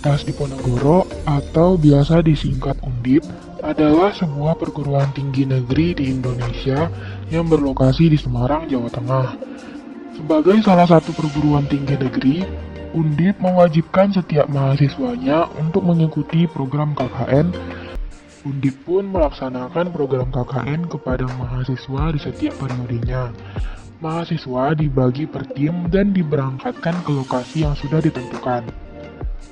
Universitas Diponegoro atau biasa disingkat Undip adalah sebuah perguruan tinggi negeri di Indonesia yang berlokasi di Semarang, Jawa Tengah. Sebagai salah satu perguruan tinggi negeri, Undip mewajibkan setiap mahasiswanya untuk mengikuti program KKN. Undip pun melaksanakan program KKN kepada mahasiswa di setiap periodenya. Mahasiswa dibagi per tim dan diberangkatkan ke lokasi yang sudah ditentukan.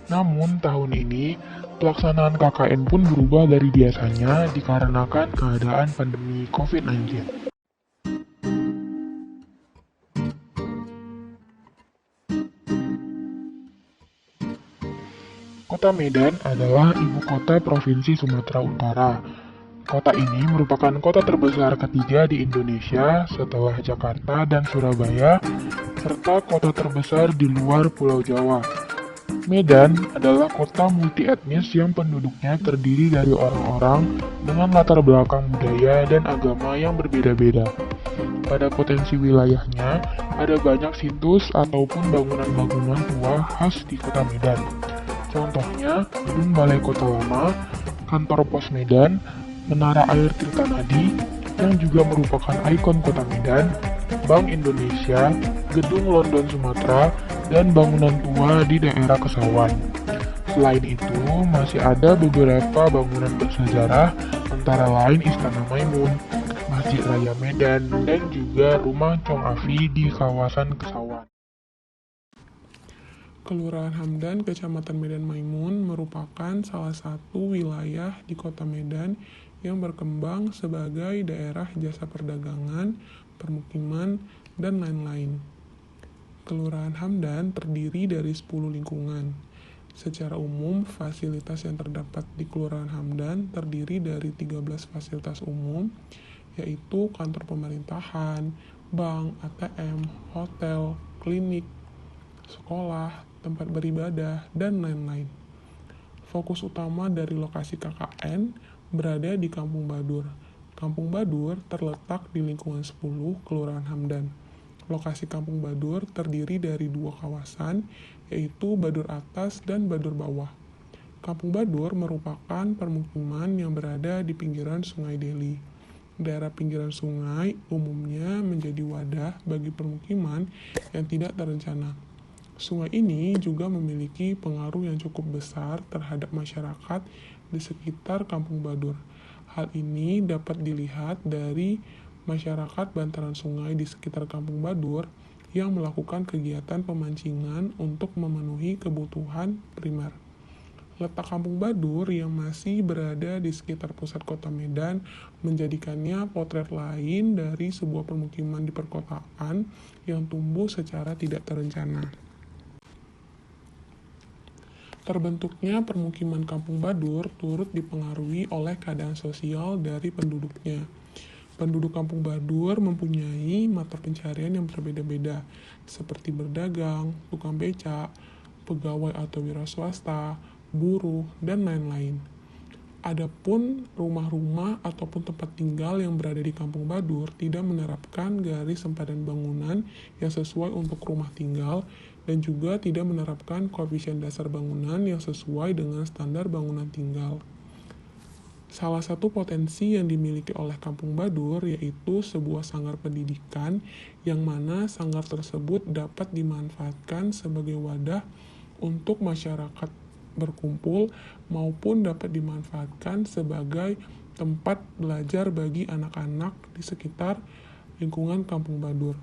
Namun tahun ini, pelaksanaan KKN pun berubah dari biasanya dikarenakan keadaan pandemi COVID-19. Kota Medan adalah ibu kota Provinsi Sumatera Utara. Kota ini merupakan kota terbesar ketiga di Indonesia setelah Jakarta dan Surabaya, serta kota terbesar di luar Pulau Jawa. Medan adalah kota multi-etnis yang penduduknya terdiri dari orang-orang dengan latar belakang budaya dan agama yang berbeda-beda. Pada potensi wilayahnya, ada banyak situs ataupun bangunan-bangunan tua khas di kota Medan. Contohnya, Gedung Balai Kota Lama, Kantor Pos Medan, Menara Air Tirtanadi, yang juga merupakan ikon kota Medan, Bank Indonesia, Gedung London Sumatera, dan bangunan tua di daerah Kesawan. Selain itu, masih ada beberapa bangunan bersejarah, antara lain Istana Maimun, Masjid Raya Medan, dan juga Rumah Chong Afi di kawasan Kesawan. Kelurahan Hamdan, Kecamatan Medan Maimun, merupakan salah satu wilayah di kota Medan yang berkembang sebagai daerah jasa perdagangan, permukiman, dan lain-lain. Kelurahan Hamdan terdiri dari 10 lingkungan. Secara umum, fasilitas yang terdapat di Kelurahan Hamdan terdiri dari 13 fasilitas umum, yaitu kantor pemerintahan, bank, ATM, hotel, klinik, sekolah, tempat beribadah, dan lain-lain. Fokus utama dari lokasi KKN berada di Kampung Badur. Kampung Badur terletak di lingkungan 10 Kelurahan Hamdan. Lokasi Kampung Badur terdiri dari dua kawasan, yaitu Badur Atas dan Badur Bawah. Kampung Badur merupakan permukiman yang berada di pinggiran Sungai Deli. Daerah pinggiran sungai umumnya menjadi wadah bagi permukiman yang tidak terencana. Sungai ini juga memiliki pengaruh yang cukup besar terhadap masyarakat di sekitar Kampung Badur. Hal ini dapat dilihat dari masyarakat bantaran sungai di sekitar Kampung Badur yang melakukan kegiatan pemancingan untuk memenuhi kebutuhan primer. Letak Kampung Badur yang masih berada di sekitar pusat kota Medan menjadikannya potret lain dari sebuah permukiman di perkotaan yang tumbuh secara tidak terencana. Terbentuknya permukiman Kampung Badur turut dipengaruhi oleh keadaan sosial dari penduduknya. Penduduk Kampung Badur mempunyai mata pencarian yang berbeda-beda, seperti berdagang, tukang becak, pegawai atau wira swasta, buruh, dan lain-lain. Adapun rumah-rumah ataupun tempat tinggal yang berada di Kampung Badur tidak menerapkan garis sempadan bangunan yang sesuai untuk rumah tinggal dan juga tidak menerapkan koefisien dasar bangunan yang sesuai dengan standar bangunan tinggal. Salah satu potensi yang dimiliki oleh Kampung Badur yaitu sebuah sanggar pendidikan yang mana sanggar tersebut dapat dimanfaatkan sebagai wadah untuk masyarakat berkumpul maupun dapat dimanfaatkan sebagai tempat belajar bagi anak-anak di sekitar lingkungan Kampung Badur.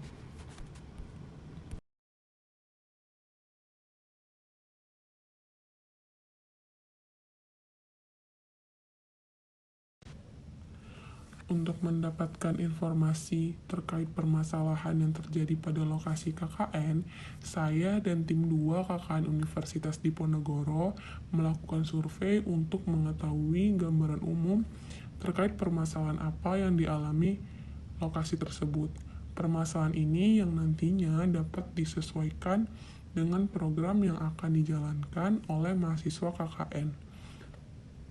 Untuk mendapatkan informasi terkait permasalahan yang terjadi pada lokasi KKN, saya dan tim 2 KKN Universitas Diponegoro melakukan survei untuk mengetahui gambaran umum terkait permasalahan apa yang dialami lokasi tersebut. Permasalahan ini yang nantinya dapat disesuaikan dengan program yang akan dijalankan oleh mahasiswa KKN.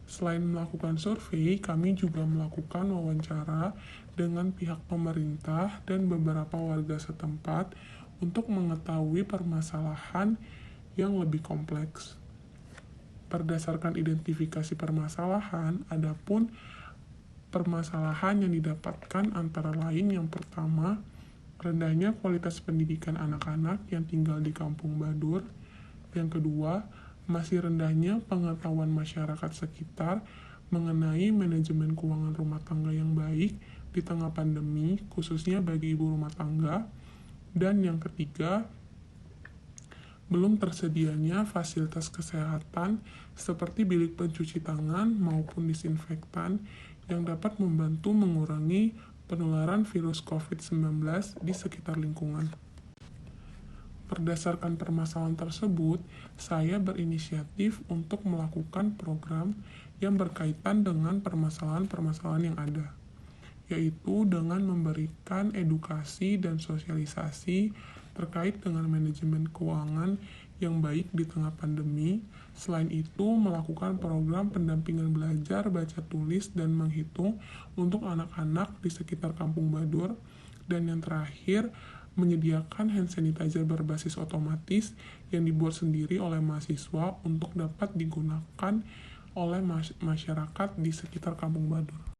Selain melakukan survei, kami juga melakukan wawancara dengan pihak pemerintah dan beberapa warga setempat untuk mengetahui permasalahan yang lebih kompleks. Berdasarkan identifikasi permasalahan, adapun permasalahan yang didapatkan antara lain yang pertama, rendahnya kualitas pendidikan anak-anak yang tinggal di kampung Badur. Yang kedua, masih rendahnya pengetahuan masyarakat sekitar mengenai manajemen keuangan rumah tangga yang baik di tengah pandemi, khususnya bagi ibu rumah tangga. Dan yang ketiga, belum tersedianya fasilitas kesehatan seperti bilik pencuci tangan maupun disinfektan yang dapat membantu mengurangi penularan virus COVID-19 di sekitar lingkungan. Berdasarkan permasalahan tersebut, saya berinisiatif untuk melakukan program yang berkaitan dengan permasalahan-permasalahan yang ada, yaitu dengan memberikan edukasi dan sosialisasi terkait dengan manajemen keuangan yang baik di tengah pandemi. Selain itu, melakukan program pendampingan belajar, baca tulis, dan menghitung untuk anak-anak di sekitar Kampung Badur. Dan yang terakhir, menyediakan hand sanitizer berbasis otomatis yang dibuat sendiri oleh mahasiswa untuk dapat digunakan oleh masyarakat di sekitar Kampung Badur.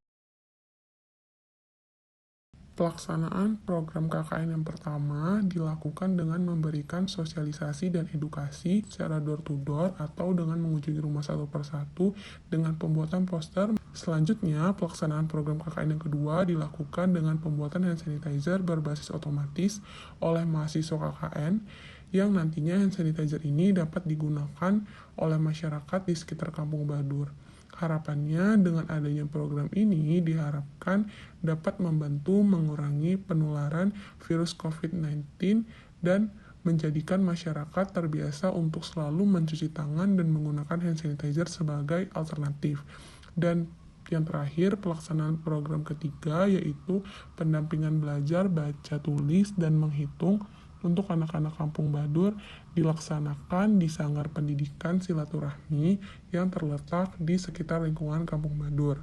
Pelaksanaan program KKN yang pertama dilakukan dengan memberikan sosialisasi dan edukasi secara door-to-door atau dengan mengunjungi rumah satu persatu dengan pembuatan poster. Selanjutnya, pelaksanaan program KKN yang kedua dilakukan dengan pembuatan hand sanitizer berbasis otomatis oleh mahasiswa KKN yang nantinya hand sanitizer ini dapat digunakan oleh masyarakat di sekitar Kampung Badur. Harapannya dengan adanya program ini diharapkan dapat membantu mengurangi penularan virus COVID-19 dan menjadikan masyarakat terbiasa untuk selalu mencuci tangan dan menggunakan hand sanitizer sebagai alternatif. Dan yang terakhir, pelaksanaan program ketiga yaitu pendampingan belajar, baca, tulis, dan menghitung untuk anak-anak Kampung Badur dilaksanakan di Sanggar Pendidikan Silaturahmi yang terletak di sekitar lingkungan Kampung Badur.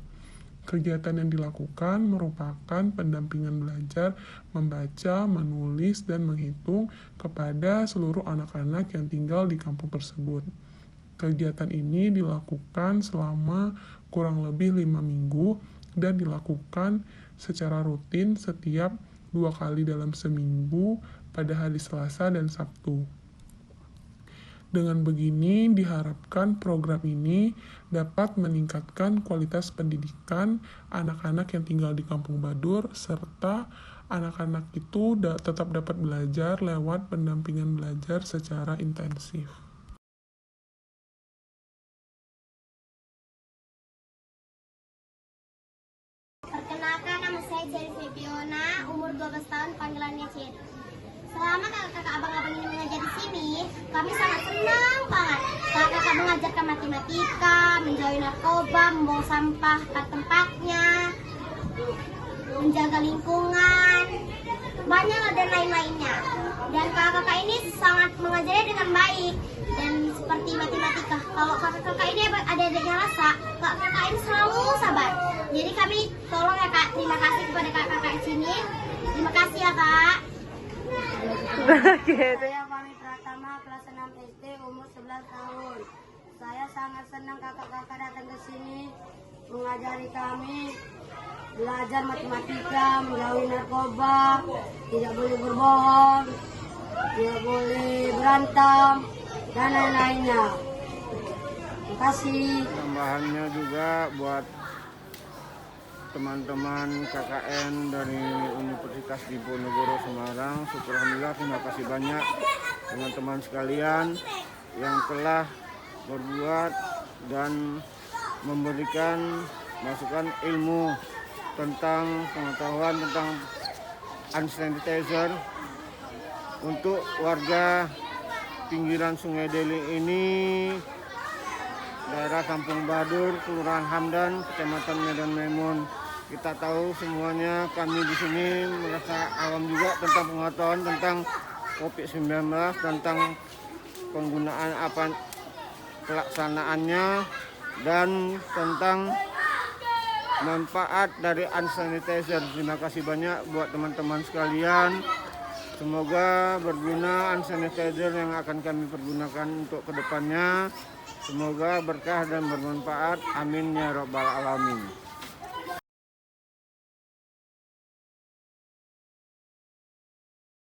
Kegiatan yang dilakukan merupakan pendampingan belajar, membaca, menulis, dan menghitung kepada seluruh anak-anak yang tinggal di kampung tersebut. Kegiatan ini dilakukan selama kurang lebih 5 minggu dan dilakukan secara rutin setiap 2 kali dalam seminggu pada hari Selasa dan Sabtu. Dengan begini diharapkan program ini dapat meningkatkan kualitas pendidikan anak-anak yang tinggal di Kampung Badur serta anak-anak itu tetap dapat belajar lewat pendampingan belajar secara intensif. Perkenalkan, nama saya Cherry Febiona, umur 12 tahun, panggilannya Cherry. Selama kakak-kakak abang-abang ini mengajar di sini, kami sangat senang banget. Kakak-kakak mengajarkan matematika, menjauhi narkoba, membuang sampah ke tempatnya, menjaga lingkungan, banyak dan lain-lainnya. Dan kakak-kakak ini sangat mengajarnya dengan baik. Dan seperti matematika, kalau kakak-kakak ini ada adiknya rasa, kakak-kakak ini selalu sabar. Jadi kami tolong ya kak, terima kasih kepada kakak-kakak di sini. Terima kasih ya kak. Saya Fahmi Pratama, kelas 6 SD, umur 11 tahun. Saya sangat senang kakak-kakak datang ke sini mengajari kami belajar matematika, menjauhi narkoba, tidak boleh berbohong, tidak boleh berantem, dan lain-lainnya. Terima kasih. Tambahannya juga buat teman-teman KKN dari Universitas Diponegoro Semarang. Alhamdulillah, terima kasih banyak teman-teman sekalian yang telah berbuat dan memberikan masukan ilmu tentang pengetahuan tentang hand sanitizer untuk warga pinggiran Sungai Deli ini, daerah Kampung Badur, Kelurahan Hamdan, Kecamatan Medan Maimun. Kita tahu semuanya, kami di sini merasa awam juga tentang pengetahuan tentang COVID-19, tentang penggunaan pelaksanaannya, dan tentang manfaat dari hand sanitizer. Terima kasih banyak buat teman-teman sekalian. Semoga berguna hand sanitizer yang akan kami pergunakan untuk kedepannya. Semoga berkah dan bermanfaat. Amin ya rabbal alamin.